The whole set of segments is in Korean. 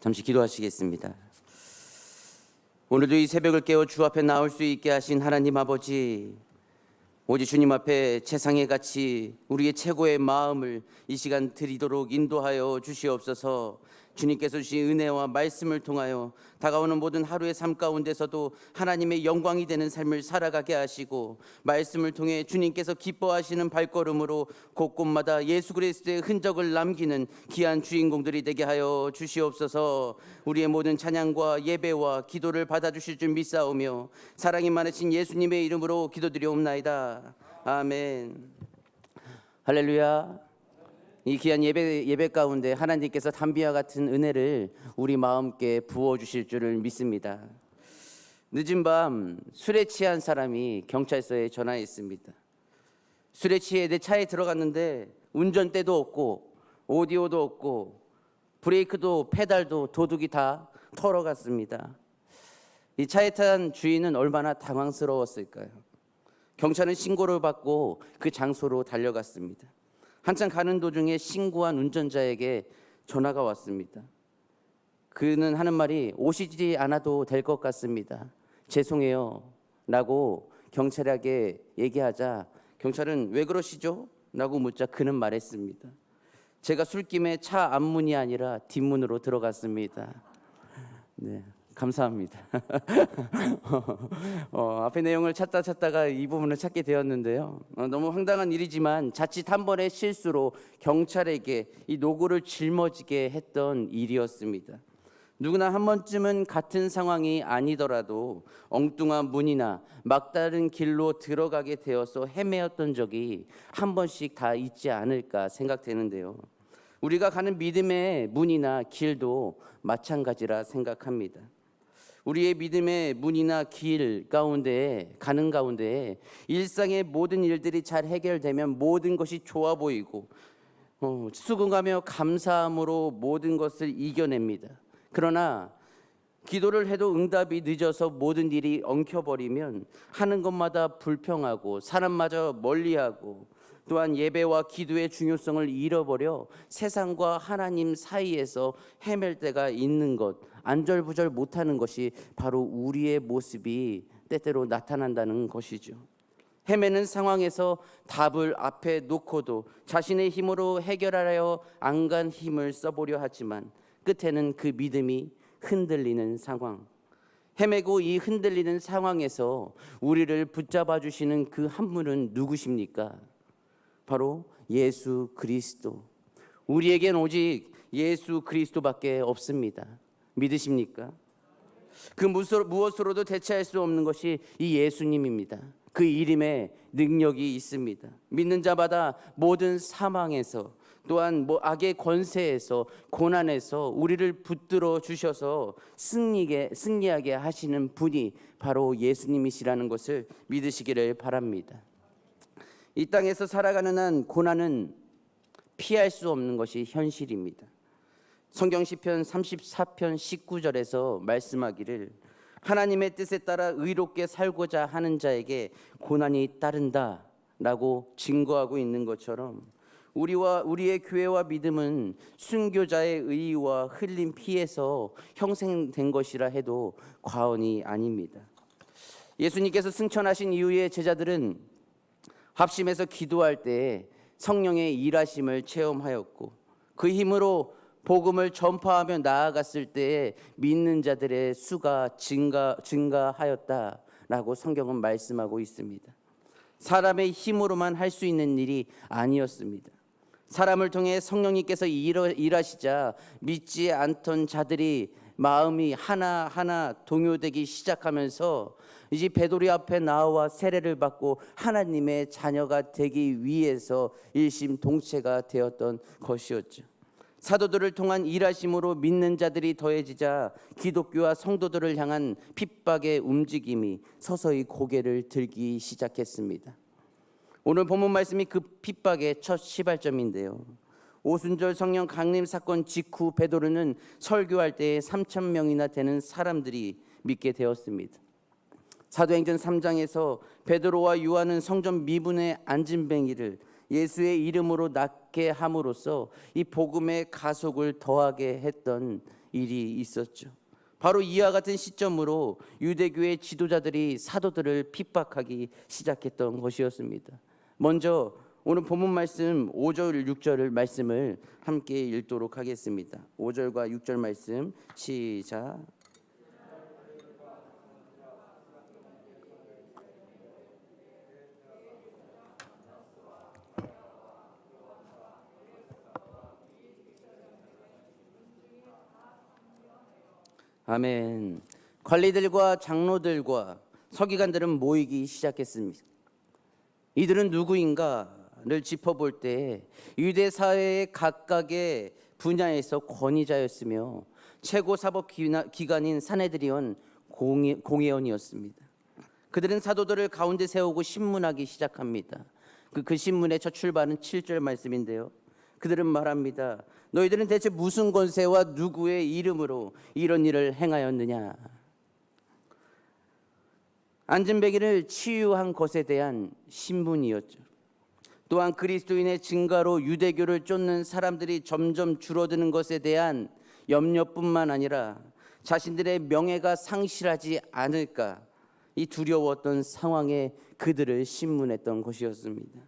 잠시 기도하시겠습니다. 오늘도 이 새벽을 깨워 주 앞에 나올 수 있게 하신 하나님 아버지, 오직 주님 앞에 최상의 가치, 우리의 최고의 마음을 이 시간 드리도록 인도하여 주시옵소서. 주님께서 주신 은혜와 말씀을 통하여 다가오는 모든 하루의 삶 가운데서도 하나님의 영광이 되는 삶을 살아가게 하시고, 말씀을 통해 주님께서 기뻐하시는 발걸음으로 곳곳마다 예수 그리스도의 흔적을 남기는 귀한 주인공들이 되게 하여 주시옵소서. 우리의 모든 찬양과 예배와 기도를 받아주실 줄 믿사오며 사랑이 많으신 예수님의 이름으로 기도드리옵나이다. 아멘. 할렐루야. 이 귀한 예배 가운데 하나님께서 담비와 같은 은혜를 우리 마음께 부어주실 줄을 믿습니다. 늦은 밤 술에 취한 사람이 경찰서에 전화했습니다. 술에 취해 내 차에 들어갔는데 운전대도 없고 오디오도 없고 브레이크도 페달도 도둑이 다 털어갔습니다. 이 차에 탄 주인은 얼마나 당황스러웠을까요? 경찰은 신고를 받고 그 장소로 달려갔습니다. 한참 가는 도중에 신고한 운전자에게 전화가 왔습니다. 그는 하는 말이 오시지 않아도 될 것 같습니다. 죄송해요 라고 경찰에게 얘기하자 경찰은 왜 그러시죠? 라고 묻자 그는 말했습니다. 제가 술김에 차 앞문이 아니라 뒷문으로 들어갔습니다. 네, 감사합니다. 앞에 내용을 찾다가 이 부분을 찾게 되었는데요. 너무 황당한 일이지만 자칫 한 번의 실수로 경찰에게 이 노고를 짊어지게 했던 일이었습니다. 누구나 한 번쯤은 같은 상황이 아니더라도 엉뚱한 문이나 막다른 길로 들어가게 되어서 헤매었던 적이 한 번씩 다 있지 않을까 생각되는데요. 우리가 가는 믿음의 문이나 길도 마찬가지라 생각합니다. 우리의 믿음의 문이나 길 가운데 가는 가운데 일상의 모든 일들이 잘 해결되면 모든 것이 좋아 보이고 수긍하며 감사함으로 모든 것을 이겨냅니다. 그러나 기도를 해도 응답이 늦어서 모든 일이 엉켜버리면 하는 것마다 불평하고 사람마저 멀리하고 또한 예배와 기도의 중요성을 잃어버려 세상과 하나님 사이에서 헤맬 때가 있는 것, 안절부절 못하는 것이 바로 우리의 모습이 때때로 나타난다는 것이죠. 헤매는 상황에서 답을 앞에 놓고도 자신의 힘으로 해결하려 안간 힘을 써보려 하지만 끝에는 그 믿음이 흔들리는 상황. 헤매고 이 흔들리는 상황에서 우리를 붙잡아 주시는 그 한 분은 누구십니까? 바로 예수 그리스도. 우리에겐 오직 예수 그리스도밖에 없습니다. 믿으십니까? 그 무엇으로도 대체할 수 없는 것이 이 예수님입니다. 그 이름에 능력이 있습니다. 믿는 자마다 모든 사망에서 또한 악의 권세에서 고난에서 우리를 붙들어 주셔서 승리하게 하시는 분이 바로 예수님이시라는 것을 믿으시기를 바랍니다. 이 땅에서 살아가는 한 고난은 피할 수 없는 것이 현실입니다. 성경 시편 34편 19절에서 말씀하기를 하나님의 뜻에 따라 의롭게 살고자 하는 자에게 고난이 따른다 라고 증거하고 있는 것처럼 우리와 우리의 교회와 믿음은 순교자의 의와 흘린 피에서 형성된 것이라 해도 과언이 아닙니다. 예수님께서 승천하신 이후에 제자들은 합심해서 기도할 때 성령의 일하심을 체험하였고 그 힘으로 복음을 전파하며 나아갔을 때에 믿는 자들의 수가 증가하였다라고 성경은 말씀하고 있습니다. 사람의 힘으로만 할 수 있는 일이 아니었습니다. 사람을 통해 성령님께서 일하시자 믿지 않던 자들이 마음이 하나하나 동요되기 시작하면서 이제 베드로 앞에 나와 세례를 받고 하나님의 자녀가 되기 위해서 일심동체가 되었던 것이었죠. 사도들을 통한 일하심으로 믿는 자들이 더해지자 기독교와 성도들을 향한 핍박의 움직임이 서서히 고개를 들기 시작했습니다. 오늘 본문 말씀이 그 핍박의 첫 시발점인데요. 오순절 성령 강림 사건 직후 베드로는 설교할 때에 3,000명이나 되는 사람들이 믿게 되었습니다. 사도행전 3장에서 베드로와 요한은 성전 미문에 앉은 뱅이를 예수의 이름으로 낫게 함으로써 이 복음의 가속을 더하게 했던 일이 있었죠. 바로 이와 같은 시점으로 유대교의 지도자들이 사도들을 핍박하기 시작했던 것이었습니다. 먼저 오늘 본문 말씀 5절 6절 말씀을 함께 읽도록 하겠습니다. 5절과 6절 말씀 시작. 아멘. 관리들과 장로들과 서기관들은 모이기 시작했습니다. 이들은 누구인가를 짚어볼 때 유대 사회의 각각의 분야에서 권위자였으며 최고 사법기관인 산헤드리온 공회원이었습니다. 그들은 사도들을 가운데 세우고 신문하기 시작합니다. 그 신문의 첫 출발은 7절 말씀인데요. 그들은 말합니다. 너희들은 대체 무슨 권세와 누구의 이름으로 이런 일을 행하였느냐? 안전뱅이를 치유한 것에 대한 신문이었죠. 또한 그리스도인의 증가로 유대교를 쫓는 사람들이 점점 줄어드는 것에 대한 염려뿐만 아니라 자신들의 명예가 상실하지 않을까 이 두려웠던 상황에 그들을 신문했던 것이었습니다.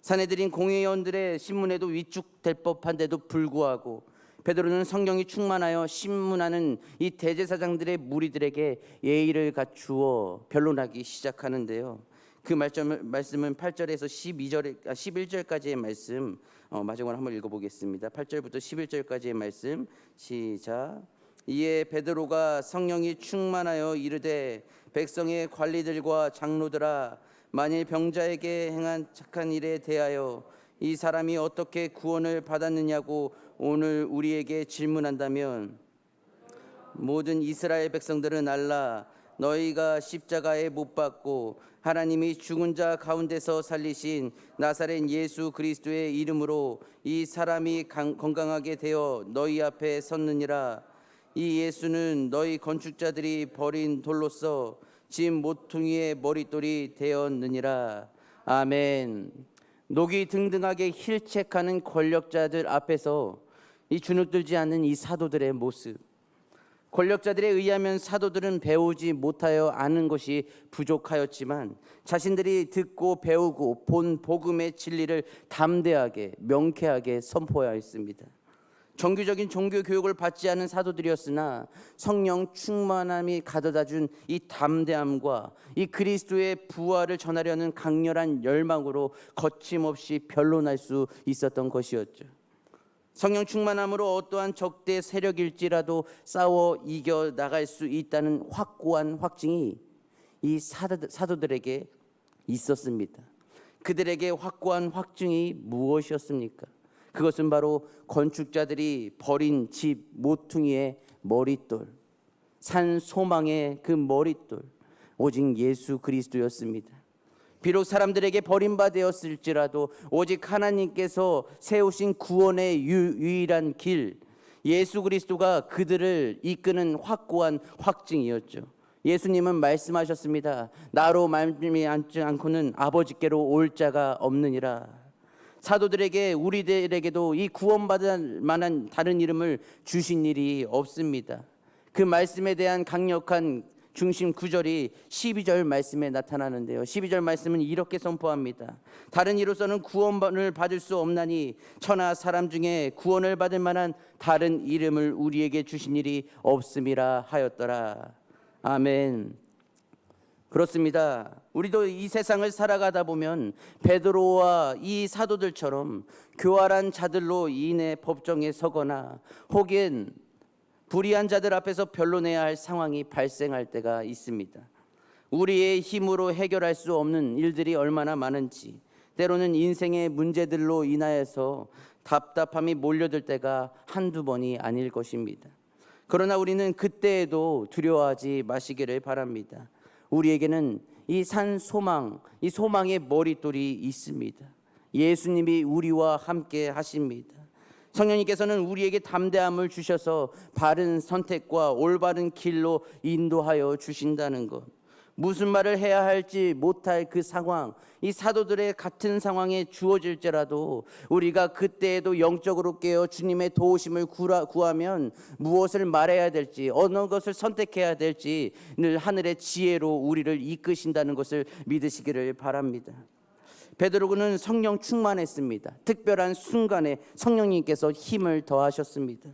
산헤드린 공회원들의 신문에도 위축될 법한데도 불구하고 베드로는 성령이 충만하여 신문하는 이 대제사장들의 무리들에게 예의를 갖추어 변론하기 시작하는데요. 그 말씀은 8절에서 11절까지의 말씀 마지막으로 한번 읽어보겠습니다. 8절부터 11절까지의 말씀 시작. 이에 베드로가 성령이 충만하여 이르되 백성의 관리들과 장로들아 만일 병자에게 행한 착한 일에 대하여 이 사람이 어떻게 구원을 받았느냐고 오늘 우리에게 질문한다면 모든 이스라엘 백성들은 알라 너희가 십자가에 못 박고 하나님이 죽은 자 가운데서 살리신 나사렛 예수 그리스도의 이름으로 이 사람이 건강하게 되어 너희 앞에 섰느니라. 이 예수는 너희 건축자들이 버린 돌로서 짐 모퉁이의 머릿돌이 되었느니라. 아멘. 녹이 등등하게 힐책하는 권력자들 앞에서 이 주눅들지 않는 이 사도들의 모습, 권력자들에 의하면 사도들은 배우지 못하여 아는 것이 부족하였지만 자신들이 듣고 배우고 본 복음의 진리를 담대하게 명쾌하게 선포하였습니다. 정규적인 종교 교육을 받지 않은 사도들이었으나 성령 충만함이 가져다 준 이 담대함과 이 그리스도의 부활을 전하려는 강렬한 열망으로 거침없이 변론할 수 있었던 것이었죠. 성령 충만함으로 어떠한 적대 세력일지라도 싸워 이겨 나갈 수 있다는 확고한 확증이 이 사도들에게 있었습니다. 그들에게 확고한 확증이 무엇이었습니까? 그것은 바로 건축자들이 버린 집 모퉁이의 머릿돌, 산 소망의 그 머릿돌, 오직 예수 그리스도였습니다. 비록 사람들에게 버림받았을지라도 오직 하나님께서 세우신 구원의 유일한 길, 예수 그리스도가 그들을 이끄는 확고한 확증이었죠. 예수님은 말씀하셨습니다. 나로 말미암지 않고는 아버지께로 올 자가 없느니라. 사도들에게 우리들에게도 이 구원받을 만한 다른 이름을 주신 일이 없습니다. 그 말씀에 대한 강력한 중심 구절이 12절 말씀에 나타나는데요. 12절 말씀은 이렇게 선포합니다. 다른 이로서는 구원을 받을 수 없나니 천하 사람 중에 구원을 받을 만한 다른 이름을 우리에게 주신 일이 없음이라 하였더라. 아멘. 그렇습니다. 우리도 이 세상을 살아가다 보면 베드로와 이 사도들처럼 교활한 자들로 인해 법정에 서거나 혹은 불의한 자들 앞에서 변론해야 할 상황이 발생할 때가 있습니다. 우리의 힘으로 해결할 수 없는 일들이 얼마나 많은지, 때로는 인생의 문제들로 인하여서 답답함이 몰려들 때가 한두 번이 아닐 것입니다. 그러나 우리는 그때에도 두려워하지 마시기를 바랍니다. 우리에게는 이 산 소망, 이 소망의 머릿돌이 있습니다. 예수님이 우리와 함께 하십니다. 성령님께서는 우리에게 담대함을 주셔서 바른 선택과 올바른 길로 인도하여 주신다는 것, 무슨 말을 해야 할지 못할 그 상황, 이 사도들의 같은 상황에 주어질지라도 우리가 그때에도 영적으로 깨어 주님의 도우심을 구하면 무엇을 말해야 될지, 어느 것을 선택해야 될지 늘 하늘의 지혜로 우리를 이끄신다는 것을 믿으시기를 바랍니다. 베드로는 성령 충만했습니다. 특별한 순간에 성령님께서 힘을 더하셨습니다.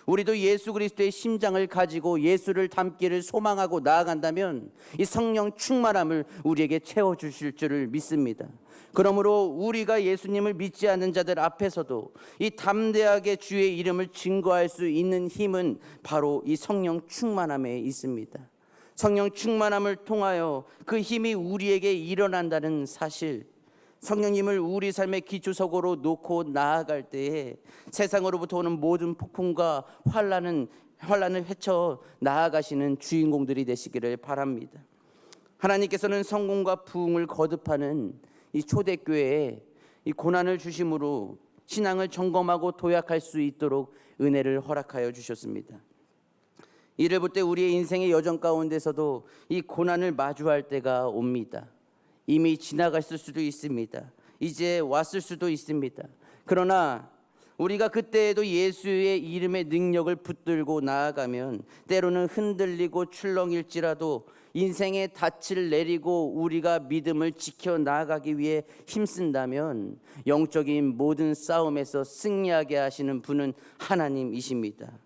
우리도 예수 그리스도의 심장을 가지고 예수를 닮기를 소망하고 나아간다면 이 성령 충만함을 우리에게 채워주실 줄을 믿습니다. 그러므로 우리가 예수님을 믿지 않는 자들 앞에서도 이 담대하게 주의 이름을 증거할 수 있는 힘은 바로 이 성령 충만함에 있습니다. 성령 충만함을 통하여 그 힘이 우리에게 일어난다는 사실, 성령님을 우리 삶의 기초석으로 놓고 나아갈 때에 세상으로부터 오는 모든 폭풍과 환란을 헤쳐 나아가시는 주인공들이 되시기를 바랍니다. 하나님께서는 성공과 부흥을 거듭하는 이 초대교회에 이 고난을 주심으로 신앙을 점검하고 도약할 수 있도록 은혜를 허락하여 주셨습니다. 이를 볼 때 우리의 인생의 여정 가운데서도 이 고난을 마주할 때가 옵니다. 이미 지나갔을 수도 있습니다. 이제 왔을 수도 있습니다. 그러나 우리가 그때에도 예수의 이름의 능력을 붙들고 나아가면 때로는 흔들리고 출렁일지라도 인생의 닻을 내리고 우리가 믿음을 지켜 나아가기 위해 힘쓴다면 영적인 모든 싸움에서 승리하게 하시는 분은 하나님이십니다.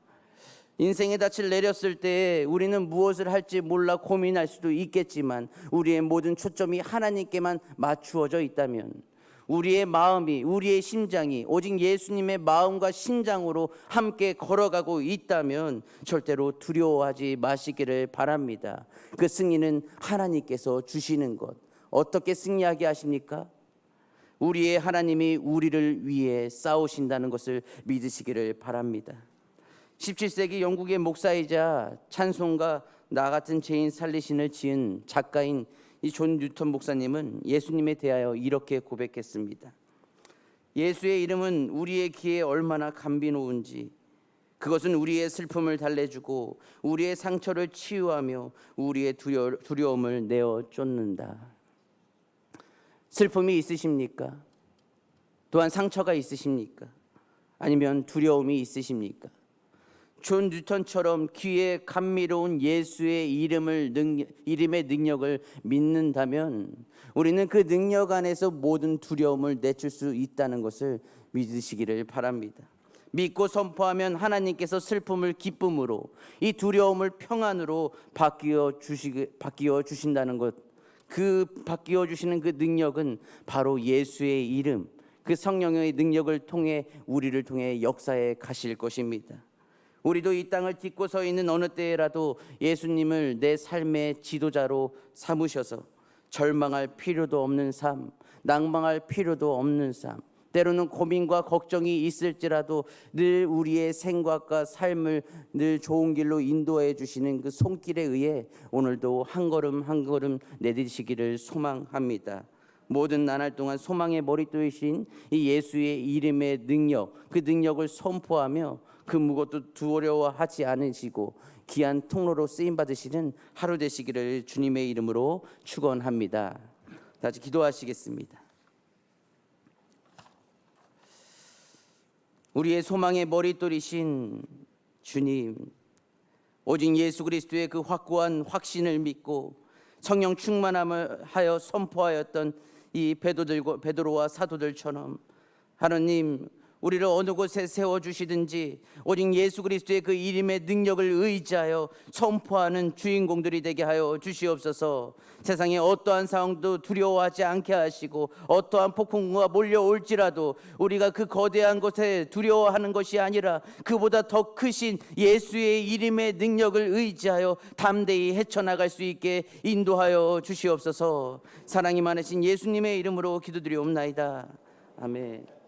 인생의 닻을 내렸을 때 우리는 무엇을 할지 몰라 고민할 수도 있겠지만 우리의 모든 초점이 하나님께만 맞추어져 있다면, 우리의 마음이, 우리의 심장이 오직 예수님의 마음과 심장으로 함께 걸어가고 있다면 절대로 두려워하지 마시기를 바랍니다. 그 승리는 하나님께서 주시는 것. 어떻게 승리하게 하십니까? 우리의 하나님이 우리를 위해 싸우신다는 것을 믿으시기를 바랍니다. 17세기 영국의 목사이자 찬송가 나 같은 죄인 살리신을 지은 작가인 이 존 뉴턴 목사님은 예수님에 대하여 이렇게 고백했습니다. 예수의 이름은 우리의 귀에 얼마나 감비노운지, 그것은 우리의 슬픔을 달래주고 우리의 상처를 치유하며 우리의 두려움을 내어 쫓는다. 슬픔이 있으십니까? 또한 상처가 있으십니까? 아니면 두려움이 있으십니까? 존 뉴턴처럼 귀에 감미로운 예수의 이름의 능력을 믿는다면 우리는 그 능력 안에서 모든 두려움을 내줄 수 있다는 것을 믿으시기를 바랍니다. 믿고 선포하면 하나님께서 슬픔을 기쁨으로, 이 두려움을 평안으로 바뀌어 주신다는 것, 그 바뀌어 주시는 그 능력은 바로 예수의 이름, 그 성령의 능력을 통해 우리를 통해 역사에 가실 것입니다. 우리도 이 땅을 딛고 서 있는 어느 때라도 예수님을 내 삶의 지도자로 삼으셔서 절망할 필요도 없는 삶, 낭망할 필요도 없는 삶, 때로는 고민과 걱정이 있을지라도 늘 우리의 생각과 삶을 늘 좋은 길로 인도해 주시는 그 손길에 의해 오늘도 한 걸음 한 걸음 내디시기를 소망합니다. 모든 나날 동안 소망의 머릿돌이신 이 예수의 이름의 능력, 그 능력을 선포하며 그 무엇도 두려워하지 않으시고 귀한 통로로 쓰임 받으시는 하루 되시기를 주님의 이름으로 축원합니다. 다시 기도하시겠습니다. 우리의 소망의 머릿돌이신 주님, 오직 예수 그리스도의 그 확고한 확신을 믿고 성령 충만함을 하여 선포하였던 이 베드로와 사도들처럼 하나님, 우리를 어느 곳에 세워주시든지 오직 예수 그리스도의 그 이름의 능력을 의지하여 선포하는 주인공들이 되게 하여 주시옵소서. 세상에 어떠한 상황도 두려워하지 않게 하시고 어떠한 폭풍과 몰려올지라도 우리가 그 거대한 것에 두려워하는 것이 아니라 그보다 더 크신 예수의 이름의 능력을 의지하여 담대히 헤쳐나갈 수 있게 인도하여 주시옵소서. 사랑이 많으신 예수님의 이름으로 기도드리옵나이다. 아멘.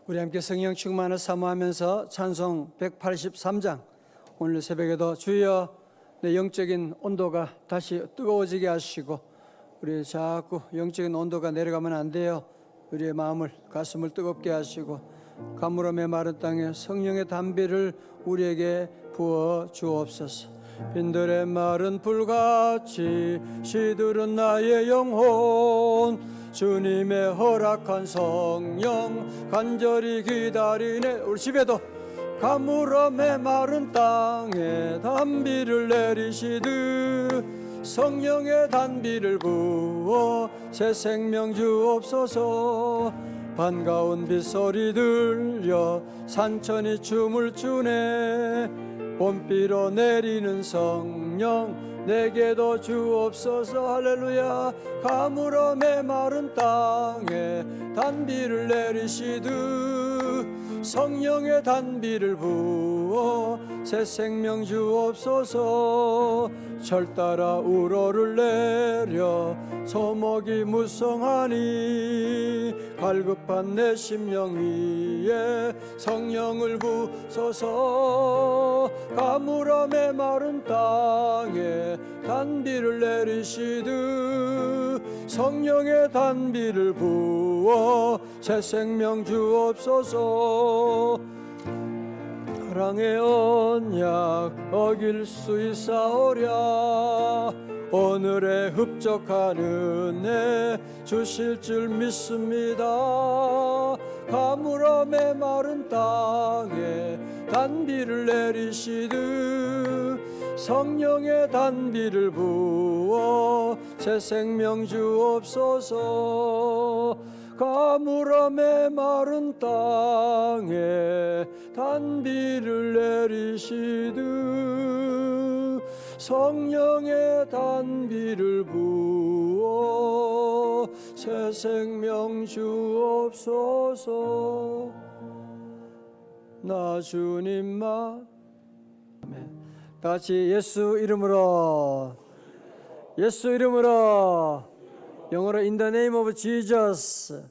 우리 함께 성령 충만을 사모하면서 찬송 183장, 오늘 새벽에도 주여 내 영적인 온도가 다시 뜨거워지게 하시고, 우리 자꾸 영적인 온도가 내려가면 안 돼요. 우리의 마음을, 가슴을 뜨겁게 하시고 가물어 메마른 땅에 성령의 단비를 우리에게 부어 주옵소서. 빈들의 마른 불같이 시들은 나의 영혼, 주님의 허락한 성령 간절히 기다리네. 우리 집에도 가물어 메마른 땅에 단비를 내리시듯 성령의 단비를 부어 새 생명 주옵소서. 반가운 빗소리 들려 산천이 춤을 추네. 봄비로 내리는 성령 내게도 주옵소서. 할렐루야. 가물어 메마른 땅에 단비를 내리시듯 성령의 단비를 부어 새 생명 주옵소서. 철 따라 우러를 내려 소목이 무성하니 갈급한 내 심령 위에 성령을 부소서. 가물어 메마른 땅에 단비를 내리시듯 성령의 단비를 부어 새 생명 주옵소서. 사랑의 언약 어길 수 있사오랴. 오늘의 흡족한 은혜 주실 줄 믿습니다. 가물어 메마른 땅에 단비를 내리시듯 성령의 단비를 부어 새 생명 주옵소서. 가물어 메마른 땅에 단비를 내리시듯 성령의 단비를 부어 새 생명 주옵소서. 나 주님만. 다 같이 예수 이름으로, 예수 이름으로, 영어로 In the name of Jesus.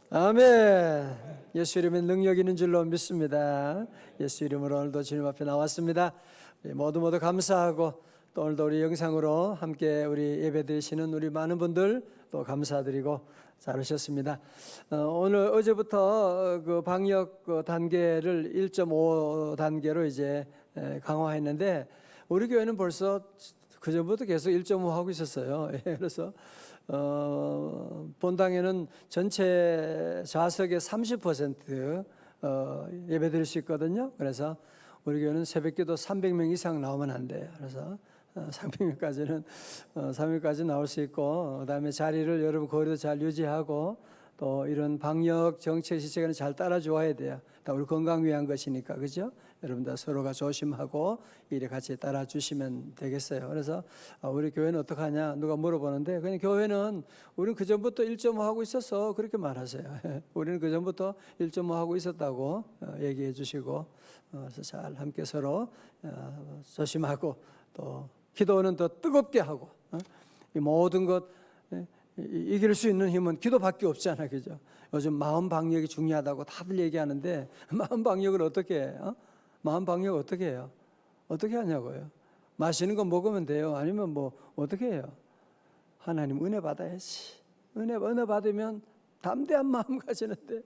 아멘. 예수 이름에 능력 있는 줄로 믿습니다. 예수 이름으로 오늘도 주님 앞에 나왔습니다. 모두 감사하고 또 오늘도 우리 영상으로 함께 우리 예배드리시는 우리 많은 분들 또 감사드리고 잘 오셨습니다. 오늘 어제부터 그 방역 단계를 1.5 단계로 이제 강화했는데 우리 교회는 벌써 그 전부터 계속 1.5 하고 있었어요. 그래서 본당에는 전체 좌석의 30% 예배드릴 수 있거든요. 그래서 우리 교회는 새벽기도 300명 이상 나오면 안 돼요. 그래서 300명까지 나올 수 있고, 그다음에 자리를 여러분 거리도 잘 유지하고 또 이런 방역 정책 시책에는 잘 따라줘야 돼요. 다 우리 건강 위한 것이니까, 그죠? 여러분들 서로가 조심하고 이래 같이 따라주시면 되겠어요. 그래서 우리 교회는 어떡하냐 누가 물어보는데, 그냥 교회는 우리는 그 전부터 1.5 하고 있었어 그렇게 말하세요. 우리는 그 전부터 1.5 하고 있었다고 얘기해 주시고, 그래서 잘 함께 서로 조심하고 또 기도는 더 뜨겁게 하고, 이 모든 것 이길 수 있는 힘은 기도밖에 없잖아요, 그죠? 요즘 마음 방역이 중요하다고 다들 얘기하는데 마음 방역을 어떻게 해요? 마음 방역 어떻게 해요? 어떻게 하냐고요? 마시는 거 먹으면 돼요? 아니면 뭐 어떻게 해요? 하나님 은혜 받아야지. 은혜 받으면 담대한 마음 가지는데,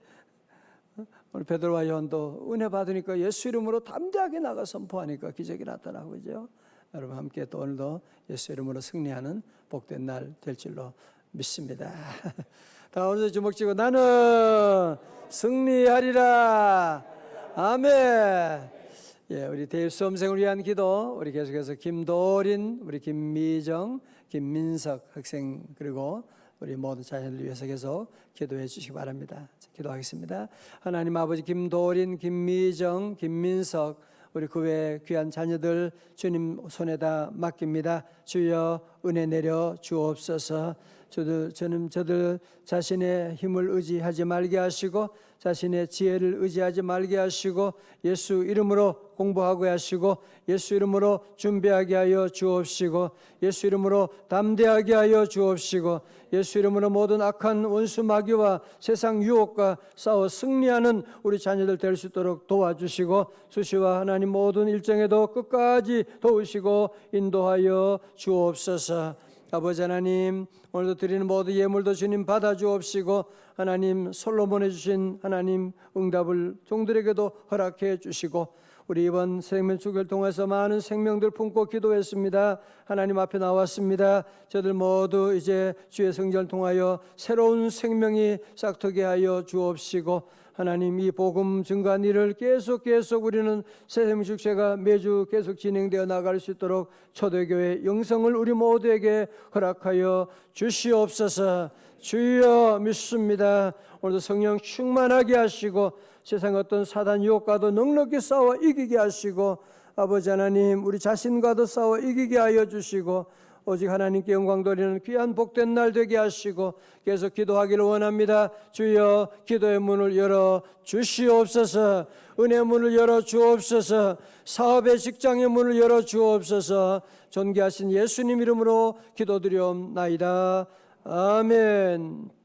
오늘 베드로와 요한도 은혜 받으니까 예수 이름으로 담대하게 나가 선포하니까 기적이 나타나고, 그죠? 여러분 함께 또 오늘도 예수 이름으로 승리하는 복된 날 될 줄로 믿습니다. 다 오늘 주먹 쥐고 나는 승리하리라. 아멘. 예, 우리 대입 수험생을 위한 기도, 우리 계속해서 김도린, 우리 김미정, 김민석 학생, 그리고 우리 모든 자녀들 위해서 계속 기도해 주시기 바랍니다. 기도하겠습니다. 하나님 아버지, 김도린, 김미정, 김민석, 우리 그 외 귀한 자녀들 주님 손에다 맡깁니다. 주여 은혜 내려 주옵소서. 저들 자신의 힘을 의지하지 말게 하시고 자신의 지혜를 의지하지 말게 하시고 예수 이름으로 공부하게 하시고 예수 이름으로 준비하게 하여 주옵시고 예수 이름으로 담대하게 하여 주옵시고 예수 이름으로 모든 악한 원수 마귀와 세상 유혹과 싸워 승리하는 우리 자녀들 될 수 있도록 도와주시고 수시와 하나님 모든 일정에도 끝까지 도우시고 인도하여 주옵소서. 아버지 하나님, 오늘도 드리는 모든 예물도 주님 받아 주옵시고 하나님 솔로몬에 주신 하나님 응답을 종들에게도 허락해 주시고 우리 이번 생명축을 통해서 많은 생명들 품고 기도했습니다. 하나님 앞에 나왔습니다. 저들 모두 이제 주의 성전을 통하여 새로운 생명이 싹트게 하여 주옵시고 하나님 이 복음 증거한 일을 계속 우리는 새생명축제가 매주 계속 진행되어 나갈 수 있도록 초대교회 영성을 우리 모두에게 허락하여 주시옵소서. 주여 믿습니다. 오늘도 성령 충만하게 하시고 세상 어떤 사단 유혹과도 넉넉히 싸워 이기게 하시고 아버지 하나님 우리 자신과도 싸워 이기게 하여 주시고 오직 하나님께 영광 돌리는 귀한 복된 날 되게 하시고 계속 기도하기를 원합니다. 주여 기도의 문을 열어 주시옵소서. 은혜의 문을 열어 주옵소서. 사업의 직장의 문을 열어 주옵소서. 존귀하신 예수님 이름으로 기도드리옵나이다. 아멘.